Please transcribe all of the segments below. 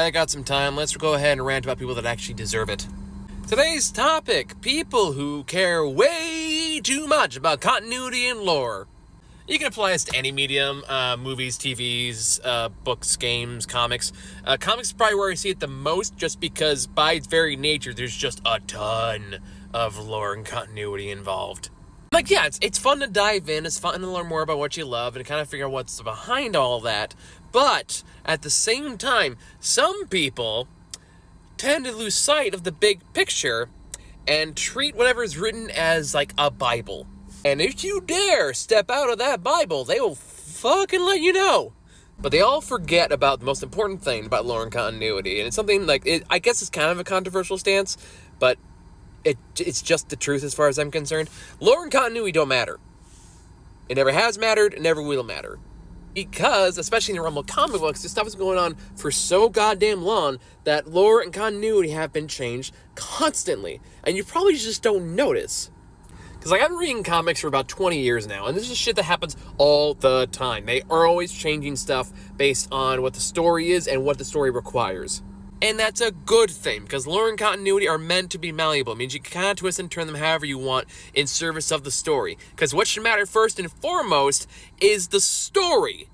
I got some time. Let's go ahead and rant about people that actually deserve it. Today's topic, people who care way too much about continuity and lore. You can apply this to any medium, movies, TVs, books, games, comics. Comics is probably where I see it the most, just because by its very nature, there's just a ton of lore and continuity involved. Like, yeah, it's fun to dive in, it's fun to learn more about what you love, and kind of figure out what's behind all that. But, at the same time, some people tend to lose sight of the big picture and treat whatever is written as, like, a Bible. And if you dare step out of that Bible, they will fucking let you know. But they all forget about the most important thing about lore and continuity. And it's something like, I guess it's kind of a controversial stance, but it's just the truth as far as I'm concerned. Lore and continuity don't matter. It never has mattered, it never will matter. Because, especially in the realm of comic books, this stuff is going on for so goddamn long that lore and continuity have been changed constantly. And you probably just don't notice. Because, like, I've been reading comics for about 20 years now, and this is shit that happens all the time. They are always changing stuff based on what the story is and what the story requires. And that's a good thing, because lore and continuity are meant to be malleable. It means you can kind of twist and turn them however you want in service of the story. Because what should matter first and foremost is the story,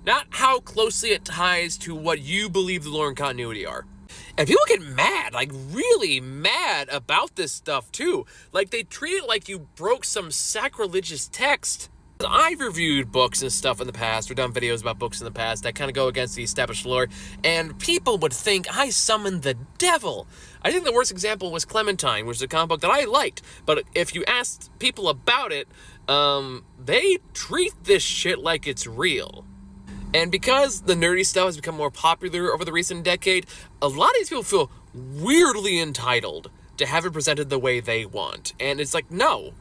not how closely it ties to what you believe the lore and continuity are. And people get mad, like really mad about this stuff too. Like they treat it like you broke some sacrilegious text. I've reviewed books and stuff in the past, or done videos about books in the past that kind of go against the established lore, and people would think I summoned the devil. I think the worst example was Clementine, which is a comic book that I liked, but if you asked people about it, they treat this shit like it's real. And because the nerdy stuff has become more popular over the recent decade, a lot of these people feel weirdly entitled to have it presented the way they want. And it's like, no,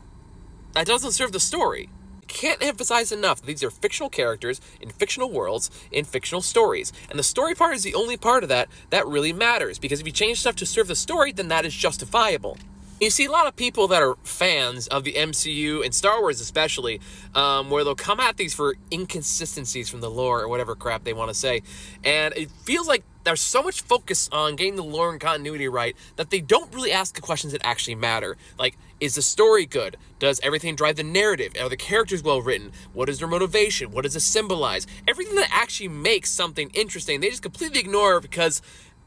that doesn't serve the story. Can't emphasize enough that these are fictional characters in fictional worlds in fictional stories, and the story part is the only part of that really matters, because if you change stuff to serve the story, then that is justifiable. You see a lot of people that are fans of the MCU and Star Wars especially, where they'll come at these for inconsistencies from the lore or whatever crap they want to say, and it feels like there's so much focus on getting the lore and continuity right that they don't really ask the questions that actually matter. Like, is the story good? Does everything drive the narrative? Are the characters well written? What is their motivation? What does it symbolize? Everything that actually makes something interesting, they just completely ignore because,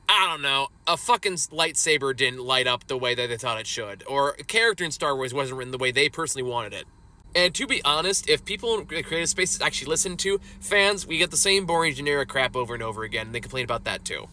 I don't know, a fucking lightsaber didn't light up the way that they thought it should, or a character in Star Wars wasn't written the way they personally wanted it. And to be honest, if people in creative spaces actually listen to fans, we get the same boring generic crap over and over again, and they complain about that too.